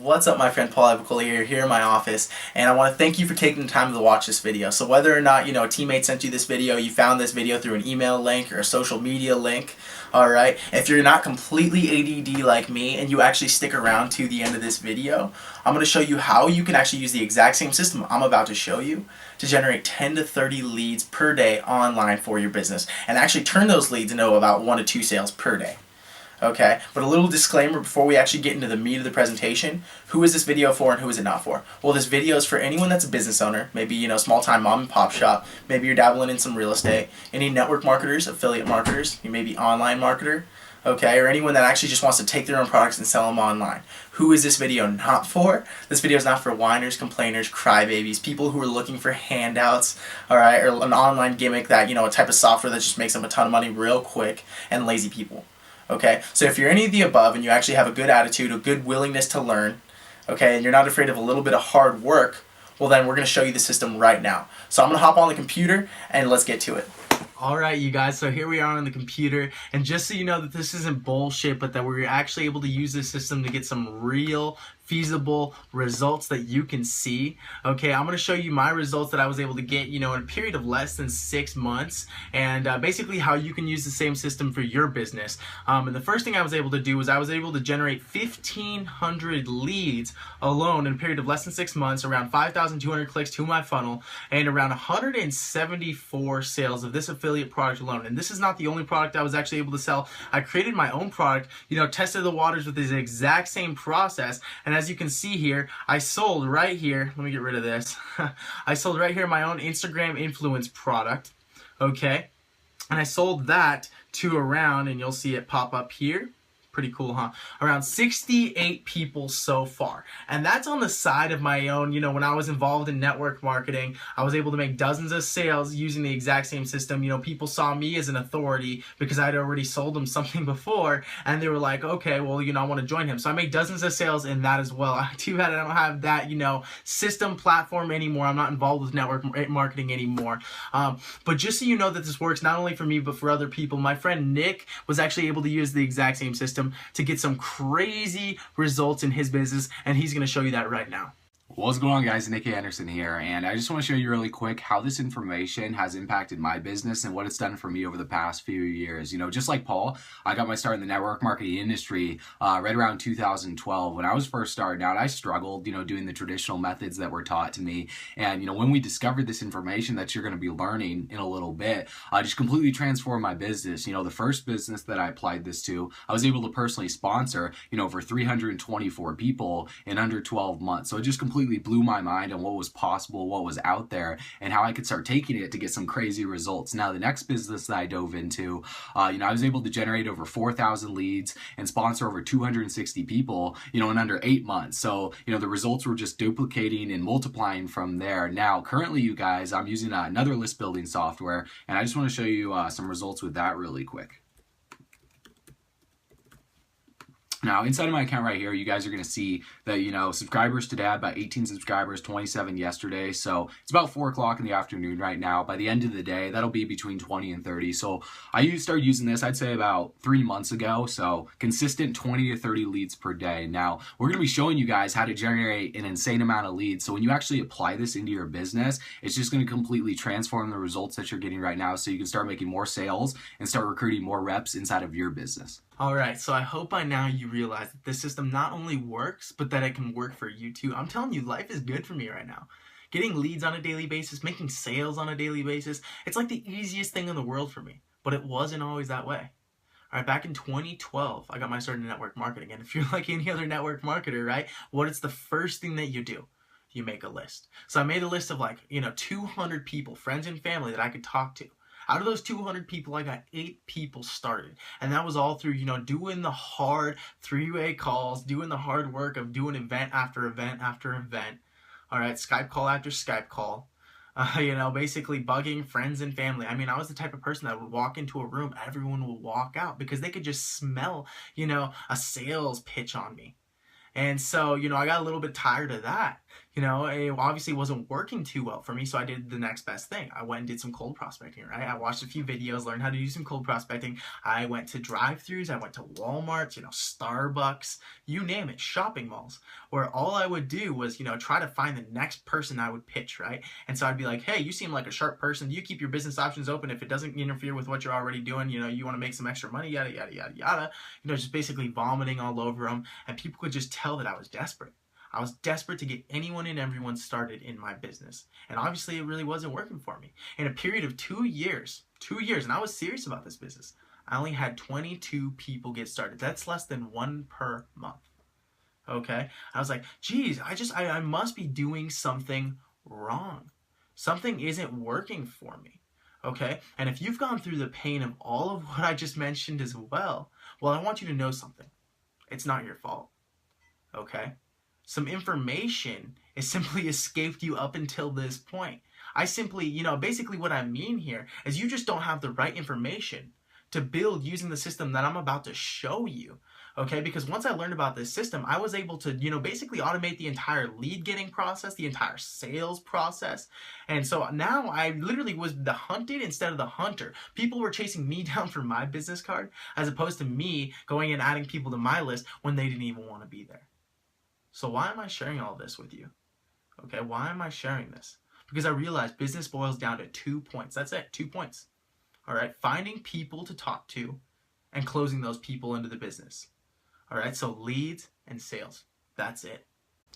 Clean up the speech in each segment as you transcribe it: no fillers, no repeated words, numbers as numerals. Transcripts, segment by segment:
What's up, my friend Paul Avicola here in my office, and I want to thank you for taking the time to watch this video. So whether or not, a teammate sent you this video, you found this video through an email link or a social media link, alright, if you're not completely ADD like me and you actually stick around to the end of this video, I'm going to show you how you can actually use the exact same system I'm about to show you to generate 10 to 30 leads per day online for your business, and actually turn those leads into about 1 to 2 sales per day. Okay, but a little disclaimer before we actually get into the meat of the presentation. Who is this video for and who is it not for? Well, this video is for anyone that's a business owner, maybe, small-time mom and pop shop, maybe you're dabbling in some real estate, any network marketers, affiliate marketers, you may be online marketer, okay, or anyone that actually just wants to take their own products and sell them online. Who is this video not for? This video is not for whiners, complainers, crybabies, people who are looking for handouts, alright, or an online gimmick that, a type of software that just makes them a ton of money real quick, and lazy people. Okay, so if you're any of the above and you actually have a good attitude, a good willingness to learn, okay, and you're not afraid of a little bit of hard work, well then we're going to show you the system right now. So I'm going to hop on the computer and let's get to it. Alright, you guys, so here we are on the computer, and just so you know that this isn't bullshit, but that we're actually able to use this system to get some real feasible results that you can see. Okay, I'm going to show you my results that I was able to get, in a period of less than 6 months, and basically how you can use the same system for your business. And the first thing I was able to do was I was able to generate 1,500 leads alone in a period of less than 6 months, around 5,200 clicks to my funnel, and around 174 sales of this affiliate product alone. And this is not the only product I was actually able to sell. I created my own product, tested the waters with this exact same process, and as you can see here, I sold right here, let me get rid of this, I sold right here my own Instagram influence product, okay, and I sold that to around, and you'll see it pop up here. Pretty cool, huh? Around 68 people so far. And that's on the side of my own, when I was involved in network marketing, I was able to make dozens of sales using the exact same system. People saw me as an authority because I'd already sold them something before, and they were like, okay, well, I want to join him. So I made dozens of sales in that as well. Too bad I don't have that, system platform anymore. I'm not involved with network marketing anymore. But just so you know that this works not only for me, but for other people. My friend Nick was actually able to use the exact same system to get some crazy results in his business, and he's going to show you that right now. What's going on, guys? Nick Anderson here, and I just want to show you really quick how this information has impacted my business and what it's done for me over the past few years. Just like Paul, I got my start in the network marketing industry right around 2012. When I was first starting out, I struggled, doing the traditional methods that were taught to me. And, when we discovered this information that you're going to be learning in a little bit, just completely transformed my business. The first business that I applied this to, I was able to personally sponsor, for 324 people in under 12 months. So it just completely blew my mind on what was possible, what was out there, and how I could start taking it to get some crazy results. Now, the next business that I dove into, I was able to generate over 4,000 leads and sponsor over 260 people, in under 8 months. So, the results were just duplicating and multiplying from there. Now, currently, you guys, I'm using another list building software, and I just want to show you some results with that really quick. Now, inside of my account right here, you guys are going to see that, subscribers today, I had about 18 subscribers, 27 yesterday. So it's about 4 o'clock in the afternoon right now. By the end of the day, that'll be between 20 and 30. So I started using this, I'd say about 3 months ago. So consistent 20 to 30 leads per day. Now, we're going to be showing you guys how to generate an insane amount of leads. So when you actually apply this into your business, it's just going to completely transform the results that you're getting right now. So you can start making more sales and start recruiting more reps inside of your business. Alright, so I hope by now you realize that this system not only works, but that it can work for you too. I'm telling you, life is good for me right now. Getting leads on a daily basis, making sales on a daily basis, it's like the easiest thing in the world for me. But it wasn't always that way. Alright, back in 2012, I got my start in network marketing. And if you're like any other network marketer, right, what is the first thing that you do? You make a list. So I made a list of 200 people, friends and family that I could talk to. Out of those 200 people, I got 8 people started. And that was all through, doing the hard 3-way calls, doing the hard work of doing event after event after event. All right, Skype call after Skype call. Basically bugging friends and family. I mean, I was the type of person that would walk into a room, everyone would walk out because they could just smell, a sales pitch on me. And so, I got a little bit tired of that. it obviously wasn't working too well for me, so I did the next best thing. I went and did some cold prospecting, right? I watched a few videos, learned how to do some cold prospecting. I went to drive-thrus, I went to Walmart, Starbucks, you name it, shopping malls, where all I would do was, try to find the next person I would pitch, right? And so I'd be like, hey, you seem like a sharp person. Do you keep your business options open if it doesn't interfere with what you're already doing? You want to make some extra money, yada, yada, yada, yada. Just basically vomiting all over them. And people could just tell that I was desperate. I was desperate to get anyone and everyone started in my business. And obviously it really wasn't working for me. In a period of 2 years, and I was serious about this business, I only had 22 people get started. That's less than one per month. Okay? I was like, geez, I must be doing something wrong. Something isn't working for me. Okay? And if you've gone through the pain of all of what I just mentioned as well, I want you to know something. It's not your fault. Okay? Some information has simply escaped you up until this point. I simply, basically what I mean here is you just don't have the right information to build using the system that I'm about to show you. Okay, because once I learned about this system, I was able to, basically automate the entire lead getting process, the entire sales process. And so now I literally was the hunted instead of the hunter. People were chasing me down for my business card as opposed to me going and adding people to my list when they didn't even want to be there. So why am I sharing all this with you? Okay, why am I sharing this? Because I realized business boils down to 2 points. That's it, 2 points. All right, finding people to talk to and closing those people into the business. All right, so leads and sales. That's it.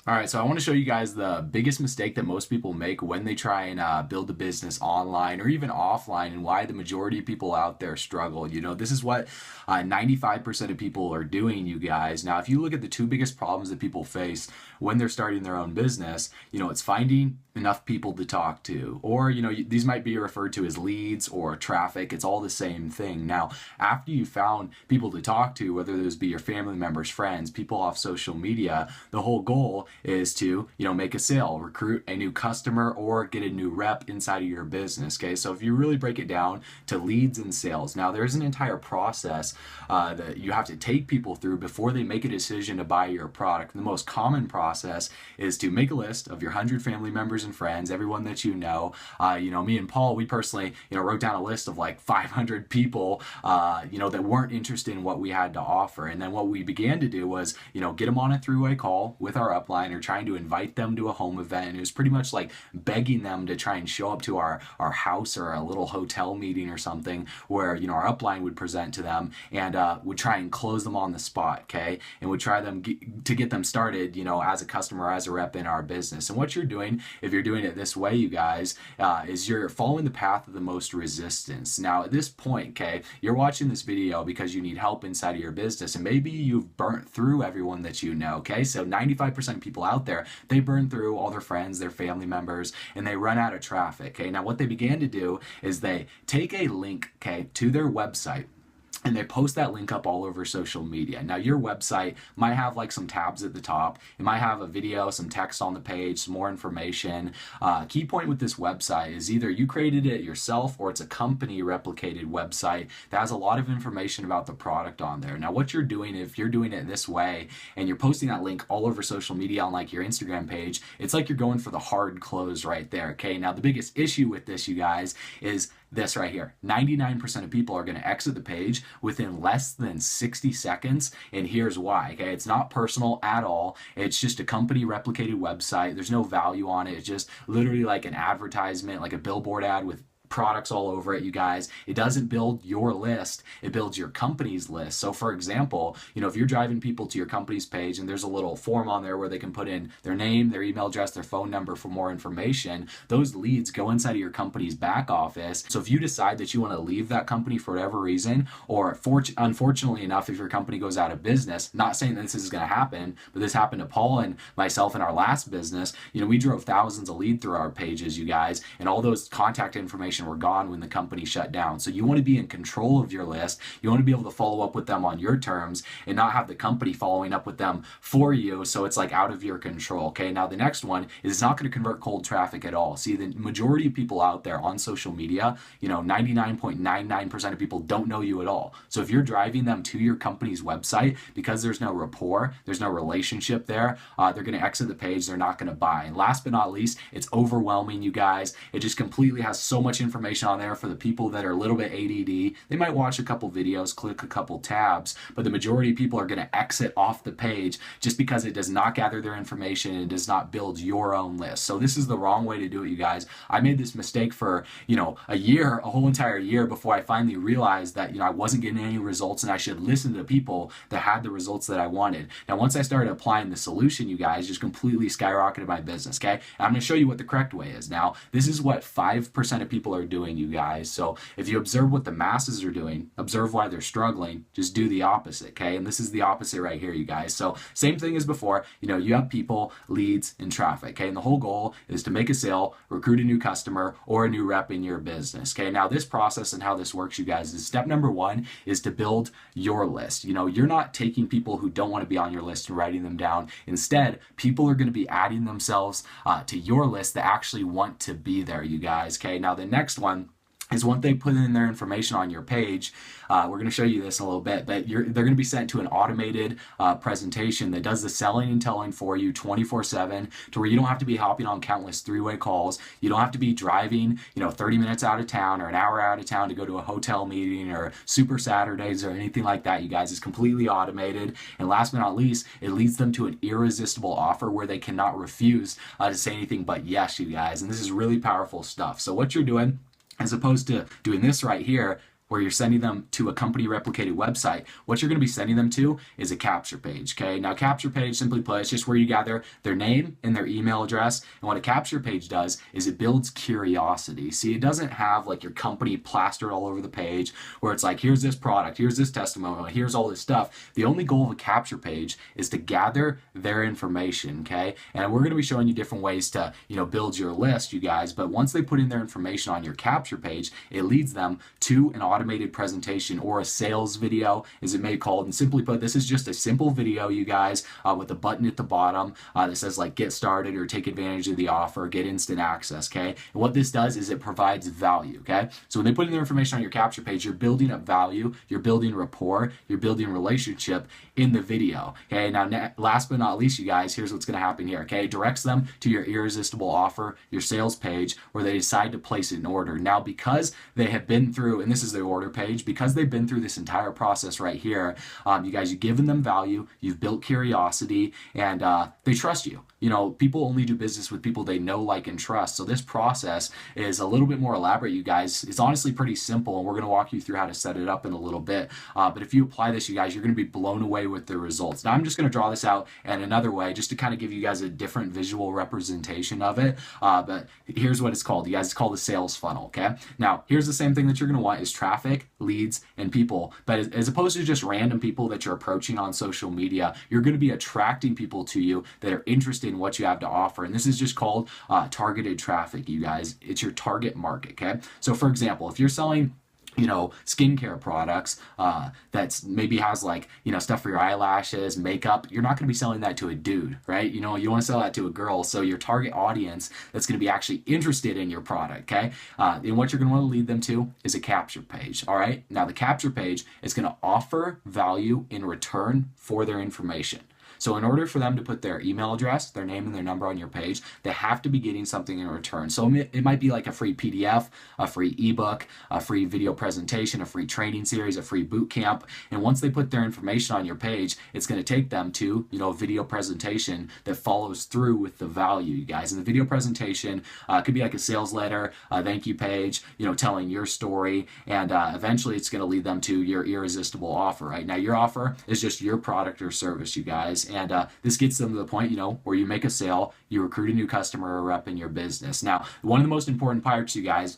All right, so I want to show you guys the biggest mistake that most people make when they try and build a business online or even offline, and why the majority of people out there struggle. This is what 95% of people are doing, you guys. Now, if you look at the 2 biggest problems that people face when they're starting their own business, it's finding enough people to talk to, or these might be referred to as leads or traffic. It's all the same thing. Now, after you found people to talk to, whether those be your family members, friends, people off social media, the whole goal is to make a sale, recruit a new customer, or get a new rep inside of your business. Okay, so if you really break it down to leads and sales, now there's an entire process that you have to take people through before they make a decision to buy your product. The most common process is to make a list of your 100 family members and friends, everyone that you know. Me and Paul, we personally wrote down a list of like 500 people that weren't interested in what we had to offer. And then what we began to do was get them on a three-way call with our upline, or trying to invite them to a home event. And it was pretty much like begging them to try and show up to our house or a little hotel meeting or something, where our upline would present to them and would try and close them on the spot. Okay, and would try to get them started as a customer, as a rep in our business. And what you're doing, if you're doing it this way, you guys, is you're following the path of the most resistance. Now, at this point, okay, you're watching this video because you need help inside of your business, and maybe you've burnt through everyone that you know. Okay, so 95% of people out there, they burn through all their friends, their family members, and they run out of traffic. Okay, now what they began to do is they take a link, okay, to their website, and they post that link up all over social media. Now, your website might have like some tabs at the top. It might have a video, some text on the page, some more information. Key point with this website is either you created it yourself or it's a company replicated website that has a lot of information about the product on there. Now, what you're doing, if you're doing it this way and you're posting that link all over social media on like your Instagram page, it's like you're going for the hard close right there. Okay, now the biggest issue with this, you guys, is this right here. 99% of people are going to exit the page within less than 60 seconds. And here's why. Okay, it's not personal at all. It's just a company replicated website. There's no value on it. It's just literally like an advertisement, like a billboard ad with products all over it, you guys. It doesn't build your list, it builds your company's list. So for example, if you're driving people to your company's page and there's a little form on there where they can put in their name, their email address, their phone number for more information, those leads go inside of your company's back office. So if you decide that you want to leave that company for whatever reason, or unfortunately enough, if your company goes out of business, not saying that this is going to happen, but this happened to Paul and myself in our last business, we drove thousands of leads through our pages, you guys, and all those contact information information were gone when the company shut down. So you want to be in control of your list. You want to be able to follow up with them on your terms and not have the company following up with them for you, so it's like out of your control. Okay, now the next one is it's not going to convert cold traffic at all. See, the majority of people out there on social media, 99.99% of people don't know you at all. So if you're driving them to your company's website, because there's no rapport, there's no relationship there, they're going to exit the page, they're not going to buy. And last but not least, it's overwhelming, you guys. It just completely has so much information on there for the people that are a little bit ADD. They might watch a couple videos, click a couple tabs, but the majority of people are going to exit off the page just because it does not gather their information and does not build your own list. So this is the wrong way to do it, you guys. I made this mistake for, a whole entire year before I finally realized that, I wasn't getting any results and I should listen to people that had the results that I wanted. Now, once I started applying the solution, you guys, just completely skyrocketed my business, okay? And I'm going to show you what the correct way is. Now, this is what 5% of people are doing, you guys. So if you observe what the masses are doing, observe why they're struggling, just do the opposite, okay? And this is the opposite right here, you guys. So same thing as before, you have people, leads, and traffic, okay? And the whole goal is to make a sale, recruit a new customer, or a new rep in your business, okay? Now, this process and how this works, you guys, is step number one is to build your list. You're not taking people who don't want to be on your list and writing them down. Instead, people are going to be adding themselves to your list that actually want to be there, you guys, okay? Now, the next one is once they put in their information on your page, we're going to show you this in a little bit, but they're going to be sent to an automated presentation that does the selling and telling for you 24/7, to where you don't have to be hopping on countless three-way calls. You don't have to be driving 30 minutes out of town or an hour out of town to go to a hotel meeting or Super Saturdays or anything like that, you guys. It's completely automated. And last but not least, it leads them to an irresistible offer where they cannot refuse to say anything but yes, you guys. And this is really powerful stuff. So what you're doing, as opposed to doing this right here, where you're sending them to a company replicated website, what you're going to be sending them to is a capture page, okay? Now, capture page, simply put, it's just where you gather their name and their email address. And what a capture page does is it builds curiosity. See, it doesn't have like your company plastered all over the page where it's like, here's this product, here's this testimonial, here's all this stuff. The only goal of a capture page is to gather their information, okay? And we're going to be showing you different ways to, build your list, you guys. But once they put in their information on your capture page, it leads them to an automated presentation, or a sales video, as it may be called. And simply put, this is just a simple video, you guys, with a button at the bottom that says like get started or take advantage of the offer, get instant access, okay? And what this does is it provides value, okay? So when they put in their information on your capture page, you're building up value, you're building rapport, you're building relationship in the video, okay? Now, last but not least, you guys, here's what's going to happen here, okay? It directs them to your irresistible offer, your sales page, where they decide to place an order. Now, because they have been through, and this is the order page, because they've been through this entire process right here, you guys, you've given them value, you've built curiosity, and they trust you. People only do business with people they know, like, and trust. So this process is a little bit more elaborate, you guys. It's honestly pretty simple, and we're going to walk you through how to set it up in a little bit. But if you apply this, you guys, you're going to be blown away with the results. Now, I'm just going to draw this out in another way, just to kind of give you guys a different visual representation of it. But here's what it's called. You guys, it's called the sales funnel, okay? Now, here's the same thing that you're going to want is traffic, leads, and people. But as opposed to just random people that you're approaching on social media, you're going to be attracting people to you that are interested in what you have to offer. And this is just called targeted traffic, you guys. It's your target market, okay? So for example, if you're selling skincare products that's maybe has like, stuff for your eyelashes, makeup, you're not going to be selling that to a dude, right? You want to sell that to a girl. So your target audience that's going to be actually interested in your product, okay? And what you're going to want to lead them to is a capture page, all right? Now, the capture page is going to offer value in return for their information. So in order for them to put their email address, their name, and their number on your page, they have to be getting something in return. So it might be like a free PDF, a free ebook, a free video presentation, a free training series, a free boot camp. And once they put their information on your page, it's going to take them to, a video presentation that follows through with the value, you guys. And the video presentation could be like a sales letter, a thank you page, telling your story. And eventually it's going to lead them to your irresistible offer, right? Now, your offer is just your product or service, you guys. And this gets them to the point, where you make a sale, you recruit a new customer or rep in your business. Now, one of the most important parts, you guys,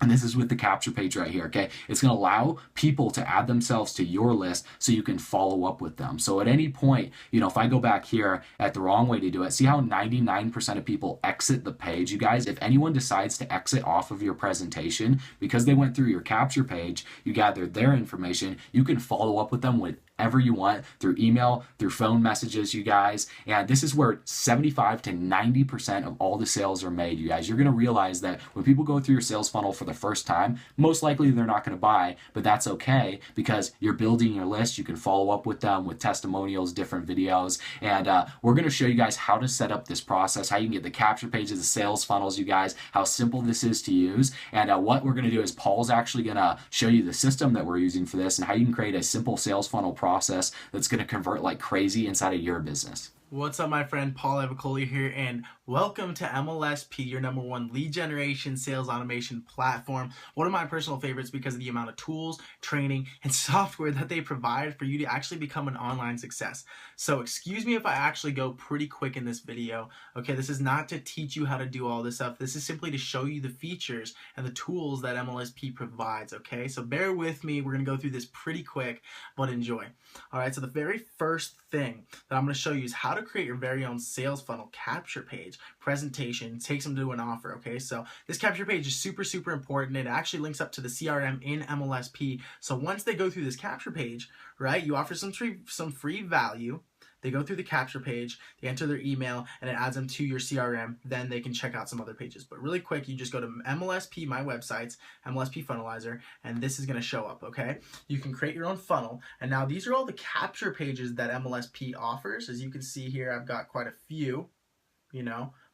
And this is with the capture page right here, okay? It's gonna allow people to add themselves to your list so you can follow up with them. So at any point, if I go back here at the wrong way to do it, see how 99% of people exit the page, you guys? If anyone decides to exit off of your presentation because they went through your capture page, you gathered their information, you can follow up with them whenever you want through email, through phone messages, you guys. And this is where 75 to 90% of all the sales are made, you guys. You're gonna realize that when people go through your sales funnel for the first time, most likely they're not going to buy, but that's okay because you're building your list. You can follow up with them with testimonials, different videos, and we're going to show you guys how to set up this process, how you can get the capture pages, the sales funnels, you guys, how simple this is to use. And what we're going to do is Paul's actually going to show you the system that we're using for this and how you can create a simple sales funnel process that's going to convert like crazy inside of your business. What's up, my friend? Paul Evacoli here, and welcome to MLSP, your #1 lead generation sales automation platform. One of my personal favorites because of the amount of tools, training, and software that they provide for you to actually become an online success. So excuse me if I actually go pretty quick in this video. Okay, this is not to teach you how to do all this stuff. This is simply to show you the features and the tools that MLSP provides, okay? So bear with me. We're going to go through this pretty quick, but enjoy. All right, so the very first thing that I'm going to show you is how to create your very own sales funnel capture page, presentation, takes them to an offer, okay? So this capture page is super important. It actually links up to the CRM in MLSP. So once they go through this capture page, right, you offer some free value. They go through the capture page, they enter their email, and it adds them to your CRM. Then they can check out some other pages. But really quick, you just go to MLSP, my website's MLSP Funnelizer, and this is going to show up, okay? You can create your own funnel. And now these are all the capture pages that MLSP offers. As you can see here, I've got quite a few,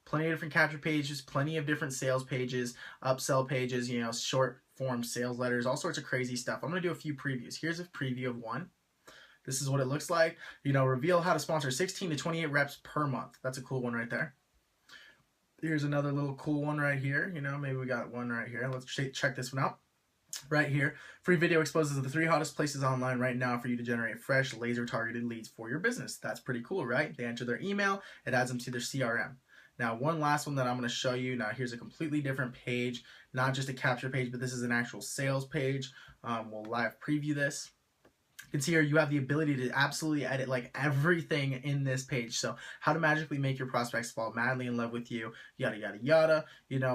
plenty of different capture pages, plenty of different sales pages, upsell pages, short form sales letters, all sorts of crazy stuff. I'm going to do a few previews. Here's a preview of one. This is what it looks like. Reveal how to sponsor 16 to 28 reps per month. That's a cool one right there. Here's another little cool one right here. Maybe we got one right here. Let's check this one out. Right here, free video exposes the 3 hottest places online right now for you to generate fresh, laser-targeted leads for your business. That's pretty cool, right? They enter their email. It adds them to their CRM. Now, one last one that I'm going to show you. Now, here's a completely different page, not just a capture page, but this is an actual sales page. We'll live preview this. You can see here you have the ability to absolutely edit like everything in this page. So how to magically make your prospects fall madly in love with you, yada, yada, yada.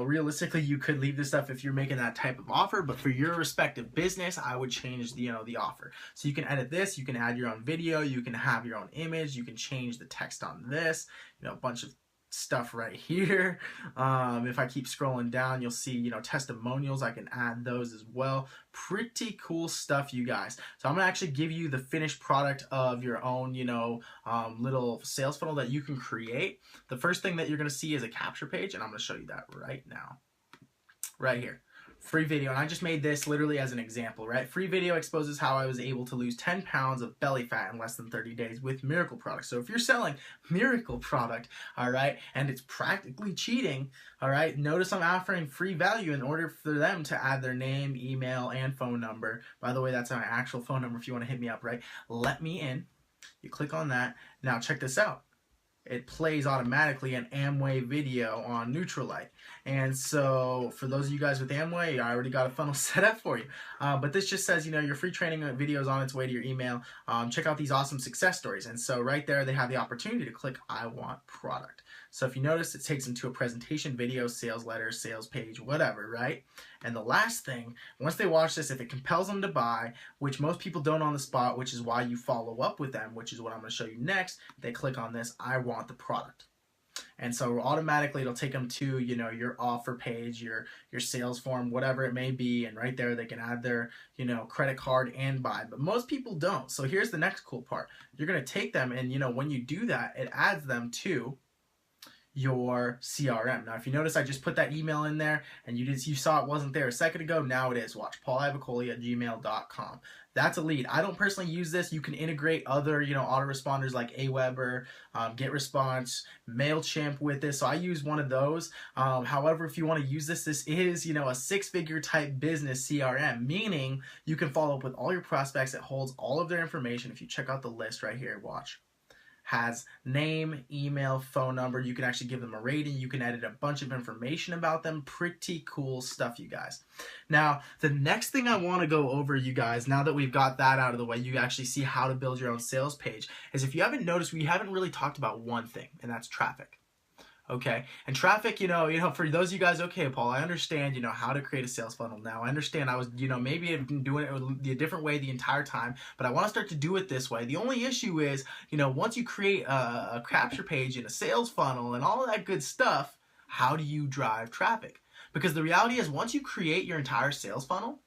Realistically, you could leave this stuff if you're making that type of offer, but for your respective business, I would change the offer. So you can edit this, you can add your own video, you can have your own image, you can change the text on this, a bunch of stuff right here. If I keep scrolling down, you'll see, testimonials. I can add those as well. Pretty cool stuff, you guys. So I'm gonna actually give you the finished product of your own, little sales funnel that you can create. The first thing that you're gonna see is a capture page, and I'm gonna show you that right now, right here. Free video, and I just made this literally as an example, right? Free video exposes how I was able to lose 10 pounds of belly fat in less than 30 days with miracle products. So if you're selling miracle product, all right, and it's practically cheating, all right, notice I'm offering free value in order for them to add their name, email, and phone number. By the way, that's my actual phone number if you want to hit me up, right? Let me in. You click on that. Now check this out. It plays automatically an Amway video on Neutralite. And so for those of you guys with Amway, I already got a funnel set up for you. But this just says, your free training video is on its way to your email. Check out these awesome success stories. And so right there, they have the opportunity to click I want product. So if you notice, it takes them to a presentation video, sales letter, sales page, whatever, right? And the last thing, once they watch this, if it compels them to buy, which most people don't on the spot, which is why you follow up with them, which is what I'm going to show you next, they click on this, I want the product. And so automatically it'll take them to, your offer page, your sales form, whatever it may be. And right there, they can add their, credit card and buy. But most people don't. So here's the next cool part. You're going to take them and, when you do that, it adds them to your CRM. Now, if you notice, I just put that email in there and you saw it wasn't there a second ago. Now it is. Watch, paulivacoli@gmail.com. That's a lead. I don't personally use this. You can integrate other, autoresponders like Aweber, GetResponse, MailChimp with this. So I use one of those. However, if you want to use this is, a 6-figure type business CRM, meaning you can follow up with all your prospects. It holds all of their information. If you check out the list right here, watch. has name, email, phone number. You can actually give them a rating. You can edit a bunch of information about them. Pretty cool stuff, you guys. Now, the next thing I want to go over, you guys, now that we've got that out of the way, you actually see how to build your own sales page, is if you haven't noticed, we haven't really talked about one thing, and that's traffic. Okay, and traffic, for those of you guys, okay, Paul, I understand, how to create a sales funnel now. I understand I was, maybe I've been doing it a different way the entire time, but I want to start to do it this way. The only issue is, once you create a capture page and a sales funnel and all of that good stuff, how do you drive traffic? Because the reality is, once you create your entire sales funnel,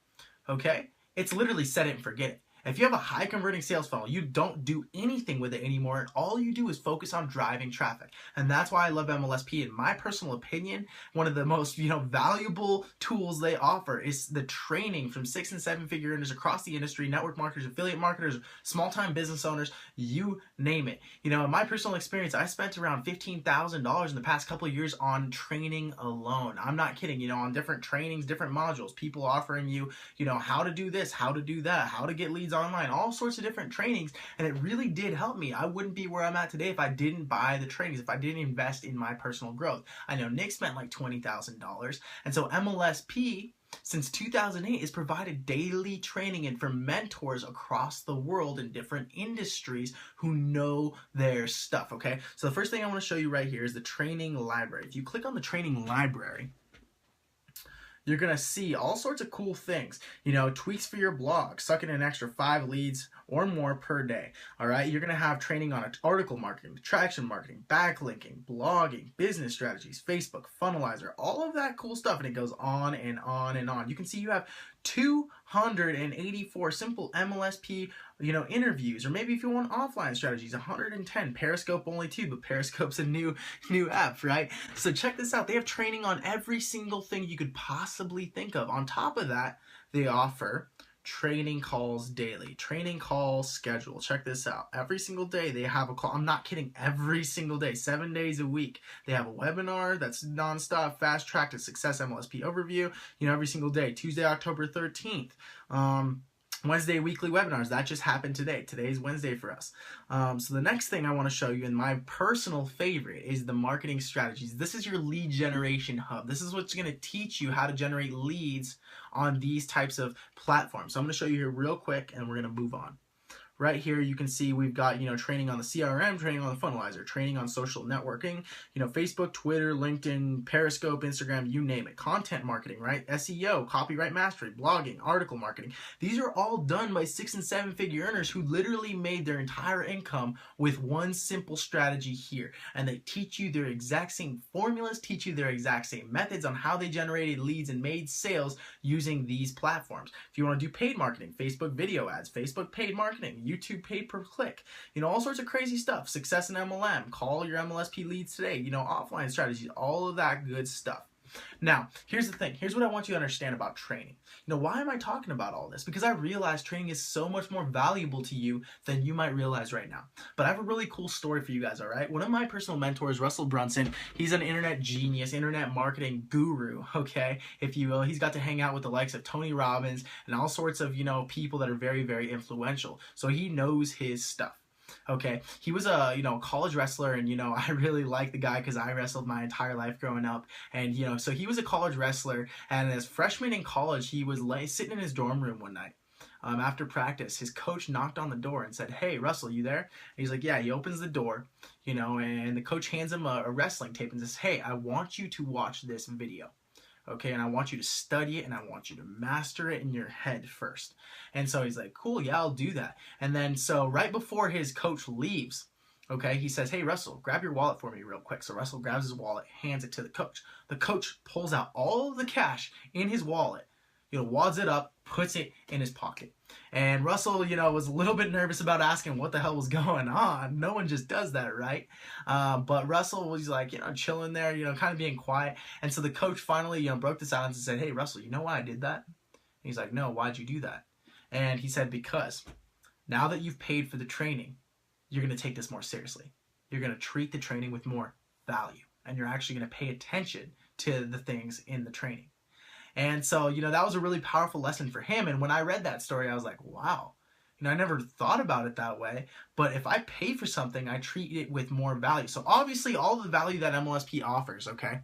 okay, it's literally set it and forget it. If you have a high converting sales funnel, you don't do anything with it anymore, and all you do is focus on driving traffic. And that's why I love MLSP. In my personal opinion, one of the most valuable tools they offer is the training from 6- and 7-figure earners across the industry, network marketers, affiliate marketers, small-time business owners, you name it. In my personal experience, I spent around $15,000 in the past couple of years on training alone. I'm not kidding, on different trainings, different modules, people offering you, how to do this, how to do that, how to get leads online, all sorts of different trainings, and it really did help me. I wouldn't be where I'm at today if I didn't buy the trainings, if I didn't invest in my personal growth. I know Nick spent like $20,000, and so MLSP since 2008 has provided daily training and for mentors across the world in different industries who know their stuff. Okay, so the first thing I want to show you right here is the training library. If you click on the training library, you're going to see all sorts of cool things, tweaks for your blog, sucking in an extra 5 leads or more per day. All right. You're going to have training on article marketing, traction marketing, backlinking, blogging, business strategies, Facebook, funnelizer, all of that cool stuff. And it goes on and on and on. You can see you have 284 simple MLSP, interviews, or maybe if you want offline strategies, 110. Periscope only 2, but Periscope's a new app, right? So check this out. They have training on every single thing you could possibly think of. On top of that, they offer training calls daily, training call schedule. Check this out. Every single day they have a call. I'm not kidding. Every single day, 7 days a week, they have a webinar that's nonstop, fast track to success MLSP overview, every single day. Tuesday, October 13th. Wednesday weekly webinars. That just happened today. Today's Wednesday for us. So the next thing I want to show you, and my personal favorite, is the marketing strategies. This is your lead generation hub. This is what's going to teach you how to generate leads on these types of platforms. So I'm going to show you here real quick, and we're going to move on. Right here, you can see we've got, training on the CRM, training on the funnelizer, training on social networking, Facebook, Twitter, LinkedIn, Periscope, Instagram, you name it. Content marketing, right? SEO, copyright mastery, blogging, article marketing. These are all done by 6- and 7-figure earners who literally made their entire income with one simple strategy here. And they teach you their exact same formulas, teach you their exact same methods on how they generated leads and made sales using these platforms. If you want to do paid marketing, Facebook video ads, Facebook paid marketing, YouTube pay per click, all sorts of crazy stuff. Success in MLM, call your MLSP leads today, offline strategies, all of that good stuff. Now, here's the thing. Here's what I want you to understand about training. Why am I talking about all this? Because I realize training is so much more valuable to you than you might realize right now. But I have a really cool story for you guys, all right? One of my personal mentors, Russell Brunson, he's an internet genius, internet marketing guru, okay, if you will. He's got to hang out with the likes of Tony Robbins and all sorts of, people that are very, very influential. So he knows his stuff. Okay, he was a college wrestler, and I really like the guy because I wrestled my entire life growing up, and so he was a college wrestler, and as freshman in college, he was sitting in his dorm room one night. After practice, his coach knocked on the door and said, "Hey, Russell, you there?" And he's like, "Yeah." He opens the door, and the coach hands him a wrestling tape and says, "Hey, I want you to watch this video. Okay, and I want you to study it, and I want you to master it in your head first." And so he's like, "Cool, yeah, I'll do that." And then so right before his coach leaves, okay, he says, "Hey, Russell, grab your wallet for me real quick." So Russell grabs his wallet, hands it to the coach. The coach pulls out all of the cash in his wallet, wads it up, puts it in his pocket. And Russell, was a little bit nervous about asking what the hell was going on. No one just does that, right? But Russell was like, chilling there, kind of being quiet. And so the coach finally, broke the silence and said, "Hey, Russell, you know why I did that?" And he's like, "No, why'd you do that?" And he said, "Because now that you've paid for the training, you're going to take this more seriously. You're going to treat the training with more value. And you're actually going to pay attention to the things in the training." And so, that was a really powerful lesson for him. And when I read that story, I was like, wow, I never thought about it that way, but if I pay for something, I treat it with more value. So obviously all the value that MLSP offers, okay?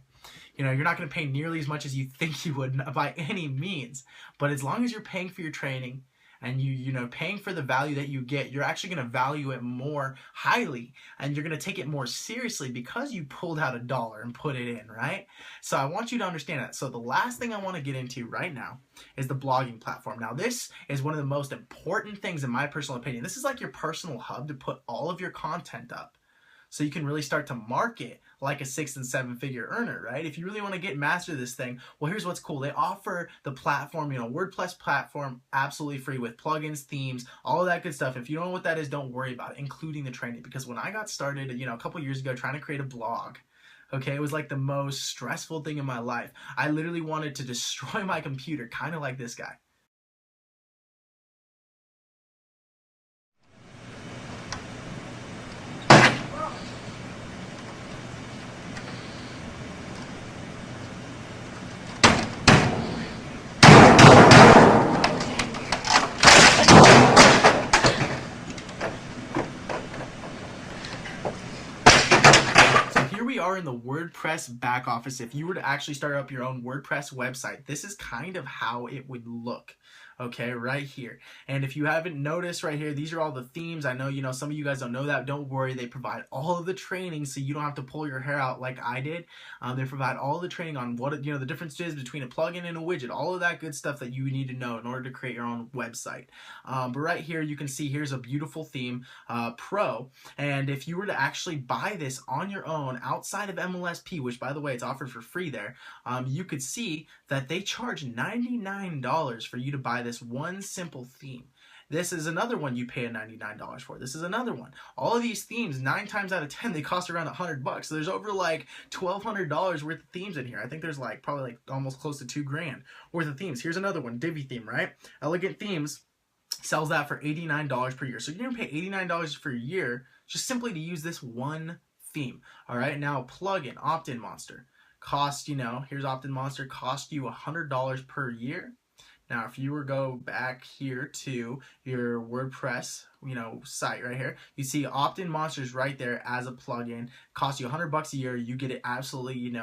You're not going to pay nearly as much as you think you would by any means, but as long as you're paying for your training and paying for the value that you get, you're actually going to value it more highly, and you're going to take it more seriously because you pulled out $1 and put it in, right? So I want you to understand that. So the last thing I want to get into right now is the blogging platform. Now this is one of the most important things in my personal opinion. This is like your personal hub to put all of your content up, so you can really start to market like a 6- and 7-figure earner, right? If you really want to get master this thing, well, here's what's cool. They offer the platform, WordPress platform, absolutely free with plugins, themes, all of that good stuff. If you don't know what that is, don't worry about it, including the training. Because when I got started, a couple years ago trying to create a blog, okay, it was like the most stressful thing in my life. I literally wanted to destroy my computer, kind of like this guy. We are in the WordPress back office. If you were to actually start up your own WordPress website, this is kind of how it would look, okay, right here. And if you haven't noticed right here, these are all the themes. I know, some of you guys don't know that. Don't worry, they provide all of the training so you don't have to pull your hair out like I did. They provide all the training on what the difference is between a plugin and a widget, all of that good stuff that you need to know in order to create your own website. But right here, you can see here's a beautiful theme, Pro. And if you were to actually buy this on your own outside of MLSP, which by the way, it's offered for free there, you could see that they charge $99 for you to buy this one simple theme. This is another one you pay $99 for. This is another one. All of these themes, 9 times out of 10, they cost around $100. So there's over like $1,200 worth of themes in here. I think there's probably almost close to $2,000 worth of themes. Here's another one, Divi theme, right? Elegant Themes sells that for $89 per year. So you're gonna pay $89 for a year just simply to use this one theme. All right, now plugin, Opt-in Monster, cost, here's Opt-in Monster, cost you $100 per year. Now, if you were to go back here to your WordPress, site right here, you see Opt-in Monsters right there as a plugin. Costs you $100 a year. You get it absolutely,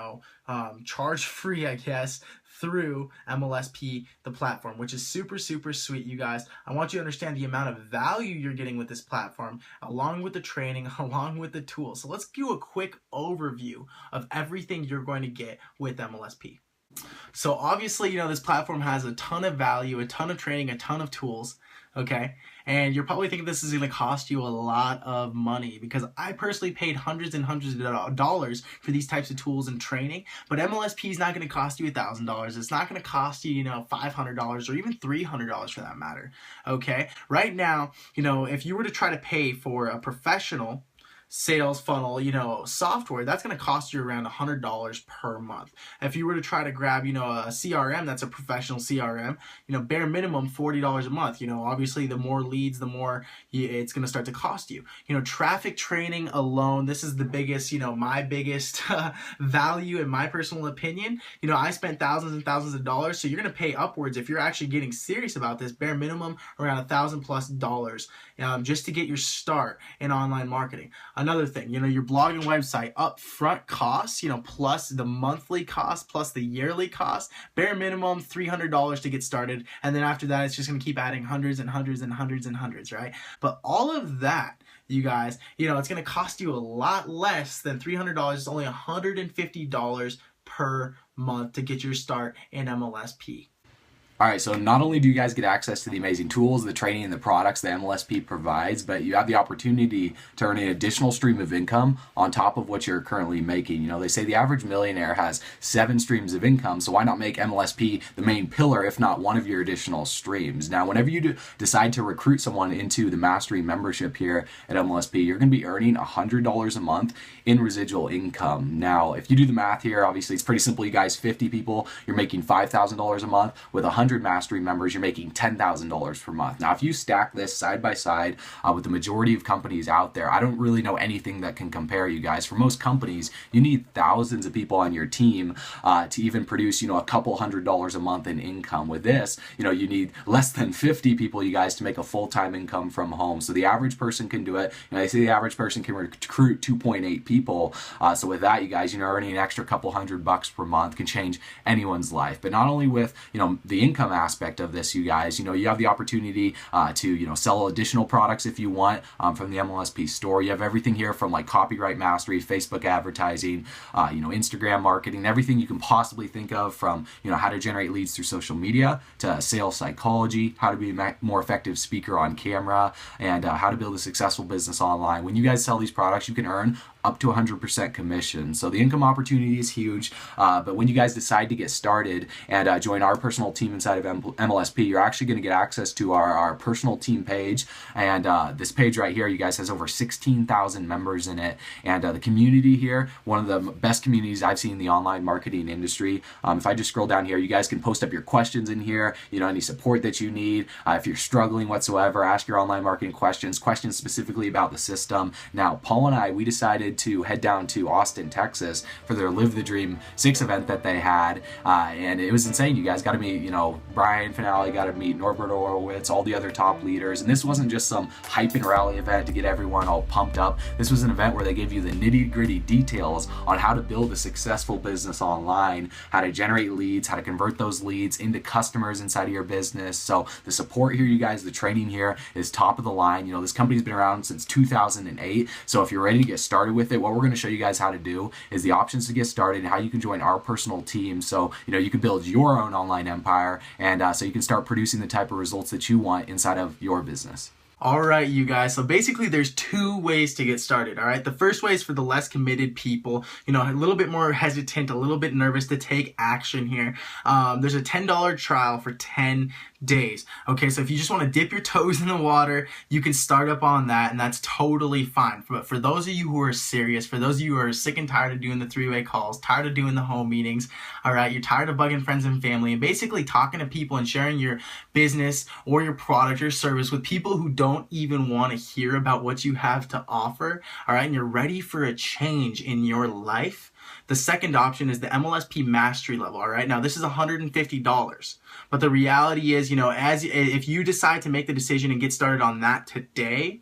charge free, I guess, through MLSP, the platform, which is super, super sweet, you guys. I want you to understand the amount of value you're getting with this platform, along with the training, along with the tools. So let's do a quick overview of everything you're going to get with MLSP. So obviously, this platform has a ton of value, a ton of training, a ton of tools, okay? And you're probably thinking this is going to cost you a lot of money, because I personally paid hundreds and hundreds of dollars for these types of tools and training, but MLSP is not going to cost you $1,000. It's not going to cost you, $500 or even $300 for that matter, okay? Right now, if you were to try to pay for a professional sales funnel, software, that's going to cost you around $100 per month. If you were to try to grab, a CRM, that's a professional CRM, bare minimum $40 a month. Obviously the more leads, the more it's going to start to cost you. Traffic training alone, this is the biggest, my biggest value in my personal opinion. I spent thousands and thousands of dollars, so you're going to pay upwards if you're actually getting serious about this, bare minimum around $1,000+ just to get your start in online marketing. Another thing, your blogging website upfront costs, plus the monthly cost, plus the yearly cost, bare minimum $300 to get started. And then after that, it's just going to keep adding hundreds and hundreds and hundreds and hundreds, right? But all of that, you guys, it's going to cost you a lot less than $300. It's only $150 per month to get your start in MLSP. All right, so not only do you guys get access to the amazing tools, the training, and the products that MLSP provides, but you have the opportunity to earn an additional stream of income on top of what you're currently making. They say the average millionaire has 7 streams of income, so why not make MLSP the main pillar, if not one of your additional streams? Now, whenever you decide to recruit someone into the Mastery membership here at MLSP, you're going to be earning $100 a month in residual income. Now, if you do the math here, obviously it's pretty simple, you guys. 50 people, you're making $5,000 a month. With 100 100 mastery members, you're making $10,000 per month. Now, if you stack this side by side with the majority of companies out there, I don't really know anything that can compare, you guys. For most companies, you need thousands of people on your team to even produce, a couple $100s a month in income. With this, you need less than 50 people, you guys, to make a full-time income from home. So the average person can do it. They say the average person can recruit 2.8 people. So with that, you guys, earning an extra couple $100 per month can change anyone's life. But not only with, the income aspect of this, you guys, you have the opportunity to, sell additional products if you want from the MLSP store. You have everything here from like copyright mastery, Facebook advertising, Instagram marketing, everything you can possibly think of, from, how to generate leads through social media to sales psychology, how to be a more effective speaker on camera, and how to build a successful business online. When you guys sell these products, you can earn up to 100% commission. So the income opportunity is huge. But when you guys decide to get started and join our personal team inside of MLSP, you're actually going to get access to our personal team page. And this page right here, you guys, has over 16,000 members in it. And the community here, one of the best communities I've seen in the online marketing industry. If I just scroll down here, you guys can post up your questions in here, any support that you need. If you're struggling whatsoever, ask your online marketing questions specifically about the system. Now, Paul and I, we decided to head down to Austin, Texas for their Live the Dream 6 event that they had, and it was insane. You guys got to meet, Brian Finale, got to meet Norbert Horowitz, all the other top leaders, and this wasn't just some hype and rally event to get everyone all pumped up. This was an event where they gave you the nitty-gritty details on how to build a successful business online, how to generate leads, how to convert those leads into customers inside of your business. So the support here, you guys, the training here is top of the line. This company's been around since 2008, so if you're ready to get started with it, what we're going to show you guys how to do is the options to get started and how you can join our personal team, so you can build your own online empire, and so you can start producing the type of results that you want inside of your business. All right, you guys. So basically there's two ways to get started. All right. The first way is for the less committed people, a little bit more hesitant, a little bit nervous to take action here. There's a $10 trial for 10 days. Okay. So if you just want to dip your toes in the water, you can start up on that, and that's totally fine. But for those of you who are serious, for those of you who are sick and tired of doing the three-way calls, tired of doing the home meetings, all right, you're tired of bugging friends and family and basically talking to people and sharing your business or your product or service with people who don't even want to hear about what you have to offer, all right, and you're ready for a change in your life, the second option is the MLSP mastery level. All right, now this is $150, but the reality is, if you decide to make the decision and get started on that today,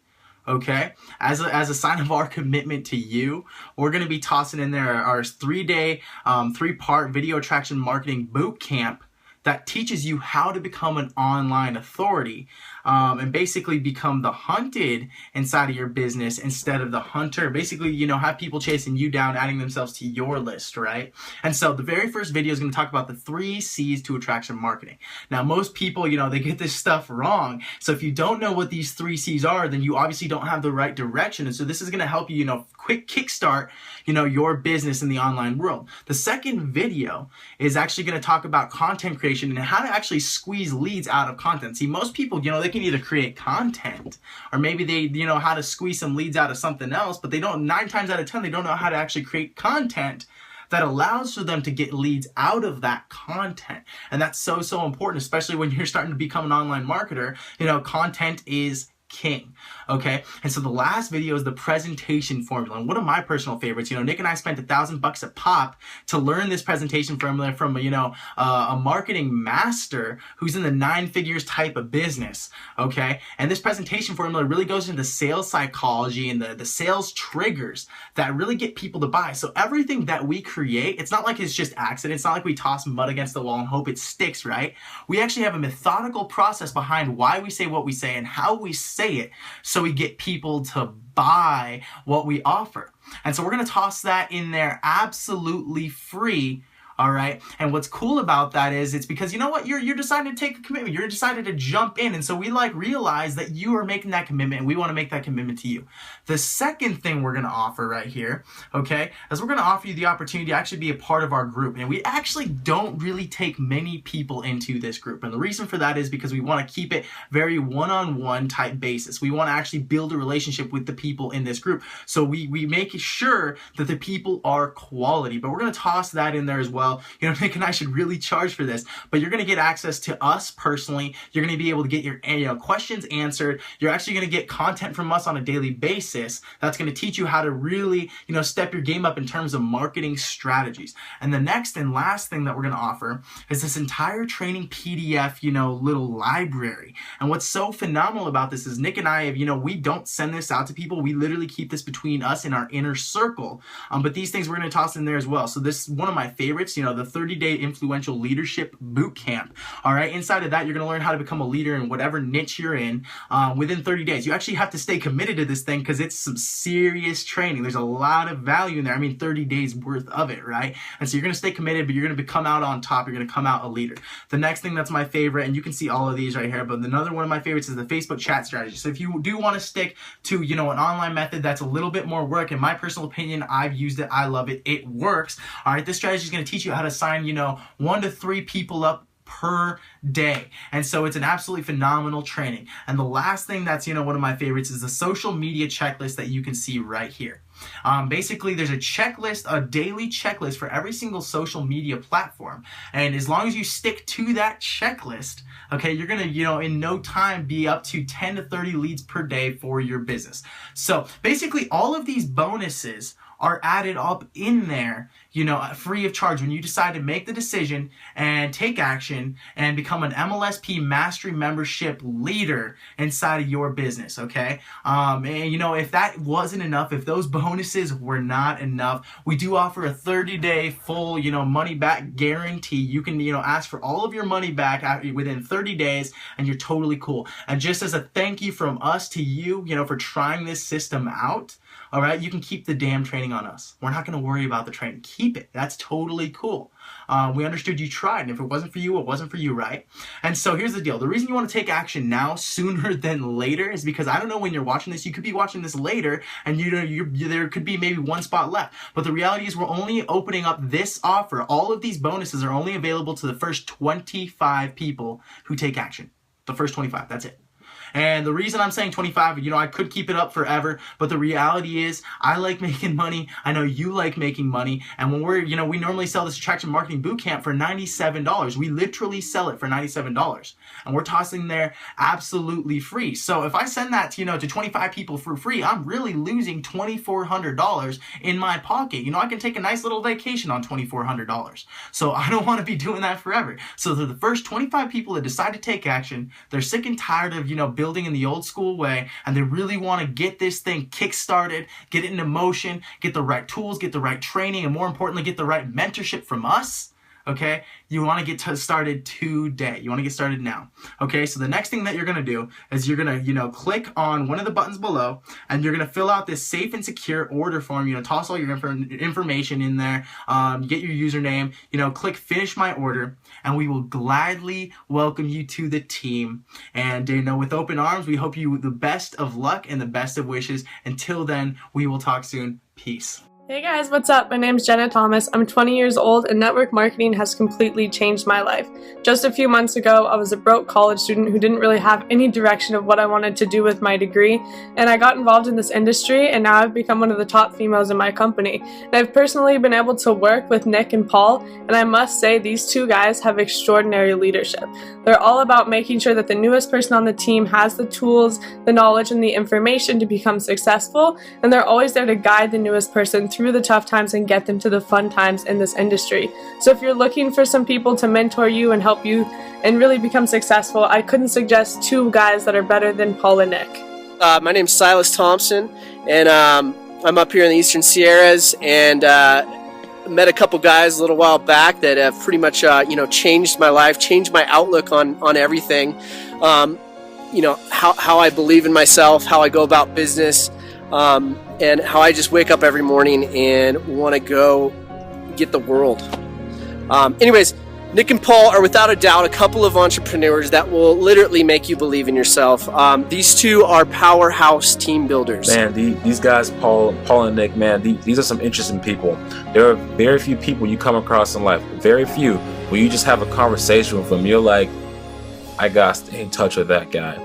okay, as a sign of our commitment to you, we're going to be tossing in there our 3-day, 3-part video attraction marketing boot camp that teaches you how to become an online authority, and basically become the hunted inside of your business instead of the hunter. Basically, have people chasing you down, adding themselves to your list, right? And so the very first video is going to talk about the 3 C's to attraction marketing. Now, most people, they get this stuff wrong. So if you don't know what these 3 C's are, then you obviously don't have the right direction. And so this is going to help you, quick kickstart, your business in the online world. The second video is actually going to talk about content creation and how to actually squeeze leads out of content. See, most people, they can either create content, or maybe they, how to squeeze some leads out of something else, but they don't, 9 times out of 10, they don't know how to actually create content that allows for them to get leads out of that content. And that's so important, especially when you're starting to become an online marketer. Content is king. Okay. And so the last video is the presentation formula. And one of my personal favorites, Nick and I spent $1,000 a pop to learn this presentation formula from, a marketing master who's in the 9 figures type of business. Okay. And this presentation formula really goes into sales psychology and the sales triggers that really get people to buy. So everything that we create, it's not like it's just accident. It's not like we toss mud against the wall and hope it sticks, right? We actually have a methodical process behind why we say what we say and how we say it, so we get people to buy what we offer. And so we're going to toss that in there absolutely free. All right. And what's cool about that is it's because, you're deciding to take a commitment. You're decided to jump in. And so we realize that you are making that commitment, and we want to make that commitment to you. The second thing we're going to offer right here, okay, is we're going to offer you the opportunity to actually be a part of our group. And we actually don't really take many people into this group. And the reason for that is because we want to keep it very one-on-one type basis. We want to actually build a relationship with the people in this group. So we make sure that the people are quality, but we're going to toss that in there as well. well, Nick and I should really charge for this. But you're going to get access to us personally. You're going to be able to get your questions answered. You're actually going to get content from us on a daily basis that's going to teach you how to really, step your game up in terms of marketing strategies. And the next and last thing that we're going to offer is this entire training PDF, little library. And what's so phenomenal about this is Nick and I have, we don't send this out to people. We literally keep this between us and our inner circle. But these things we're going to toss in there as well. So this is one of my favorites, the 30-day influential leadership boot camp. All right. Inside of that, you're going to learn how to become a leader in whatever niche you're in within 30 days. You actually have to stay committed to this thing because it's some serious training. There's a lot of value in there. 30 days worth of it, right? And so you're going to stay committed, but you're going to come out on top. You're going to come out a leader. The next thing that's my favorite, and you can see all of these right here, but another one of my favorites is the Facebook chat strategy. So if you do want to stick to, an online method that's a little bit more work, in my personal opinion, I've used it. I love it. It works. All right. This strategy is going to teach you how to sign, 1 to 3 people up per day. And so it's an absolutely phenomenal training. And the last thing that's, one of my favorites is the social media checklist that you can see right here. Basically, there's a checklist, a daily checklist for every single social media platform. And as long as you stick to that checklist, okay, you're going to, in no time be up to 10 to 30 leads per day for your business. So basically, all of these bonuses are added up in there, free of charge when you decide to make the decision and take action and become an MLSP Mastery Membership leader inside of your business, okay? And if that wasn't enough, if those bonuses were not enough, we do offer a 30-day full, money back guarantee. You can, ask for all of your money back within 30 days, and you're totally cool. And just as a thank you from us to you, for trying this system out, all right, you can keep the damn training on us. We're not going to worry about the training. Keep it. That's totally cool. We understood you tried, and if it wasn't for you, it wasn't for you, right? And so here's the deal. The reason you want to take action now sooner than later is because I don't know when you're watching this. You could be watching this later, and there could be maybe one spot left. But the reality is we're only opening up this offer. All of these bonuses are only available to the first 25 people who take action. The first 25. That's it. And the reason I'm saying 25, I could keep it up forever, but the reality is I like making money. I know you like making money. And when we're, we normally sell this attraction marketing bootcamp for $97. We literally sell it for $97. And we're tossing there absolutely free. So if I send that, to 25 people for free, I'm really losing $2,400 in my pocket. I can take a nice little vacation on $2,400. So I don't want to be doing that forever. So the first 25 people that decide to take action, they're sick and tired of, building in the old school way, and they really want to get this thing kick-started, get it into motion, get the right tools, get the right training, and more importantly, get the right mentorship from us. Okay, you want to get started today. You want to get started now. Okay, so the next thing that you're going to do is you're going to, click on one of the buttons below, and you're going to fill out this safe and secure order form. Toss all your information in there, get your username, click finish my order, and we will gladly welcome you to the team. And, with open arms, we hope you the best of luck and the best of wishes. Until then, we will talk soon. Peace. Hey guys, what's up? My name's Jenna Thomas. I'm 20 years old and network marketing has completely changed my life. Just a few months ago, I was a broke college student who didn't really have any direction of what I wanted to do with my degree, and I got involved in this industry, and now I've become one of the top females in my company. And I've personally been able to work with Nick and Paul, and I must say these two guys have extraordinary leadership. They're all about making sure that the newest person on the team has the tools, the knowledge, and the information to become successful, and they're always there to guide the newest person through the tough times and get them to the fun times in this industry. So if you're looking for some people to mentor you and help you and really become successful, I couldn't suggest two guys that are better than Paul and Nick. My name's Silas Thompson, and I'm up here in the Eastern Sierras, and met a couple guys a little while back that have pretty much changed my life, changed my outlook on everything. How I believe in myself, how I go about business, and how I just wake up every morning and want to go get the world. Anyways, Nick and Paul are without a doubt a couple of entrepreneurs that will literally make you believe in yourself. These two are powerhouse team builders. Man, these guys, Paul and Nick, man, these are some interesting people. There are very few people you come across in life, very few, where you just have a conversation with them. You're like, I got to stay in touch with that guy.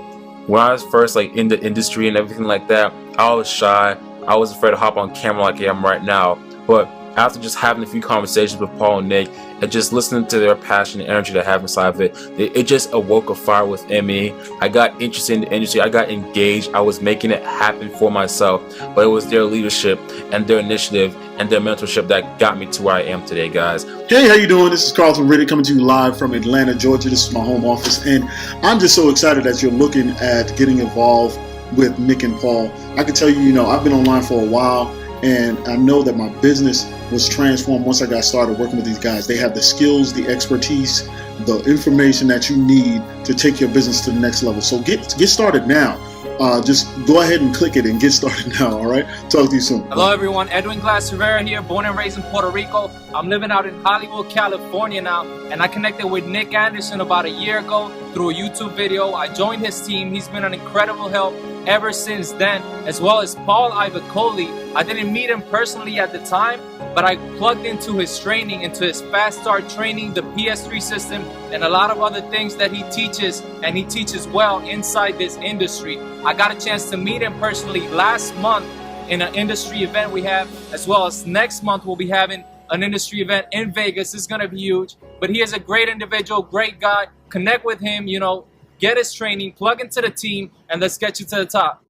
When I was first in the industry and everything like that, I was shy. I was afraid to hop on camera like I am right now. But after just having a few conversations with Paul and Nick and just listening to their passion and energy they have inside of it, it just awoke a fire within me. I got interested in the industry. I got engaged. I was making it happen for myself, but it was their leadership and their initiative and their mentorship that got me to where I am today, guys. Hey, how you doing? This is Carlton Riddick coming to you live from Atlanta, Georgia. This is my home office, and I'm just so excited that you're looking at getting involved with Nick and Paul. I can tell you, I've been online for a while, and I know that my business was transformed once I got started working with these guys. They have the skills, the expertise, the information that you need to take your business to the next level. So get started now. Just go ahead and click it and get started now, all right? Talk to you soon. Hello everyone, Edwin Rivera here, born and raised in Puerto Rico. I'm living out in Hollywood, California now, and I connected with Nick Anderson about a year ago through a YouTube video. I joined his team. He's been an incredible help ever since then, as well as Paul Ivacoli. I didn't meet him personally at the time, but I plugged into his training, into his Fast Start training, the PS3 system, and a lot of other things that he teaches, and he teaches well inside this industry. I got a chance to meet him personally last month in an industry event we have, as well as next month we'll be having an industry event in Vegas. It's going to be huge, but he is a great individual, great guy. Connect with him, get his training, plug into the team, and let's get you to the top.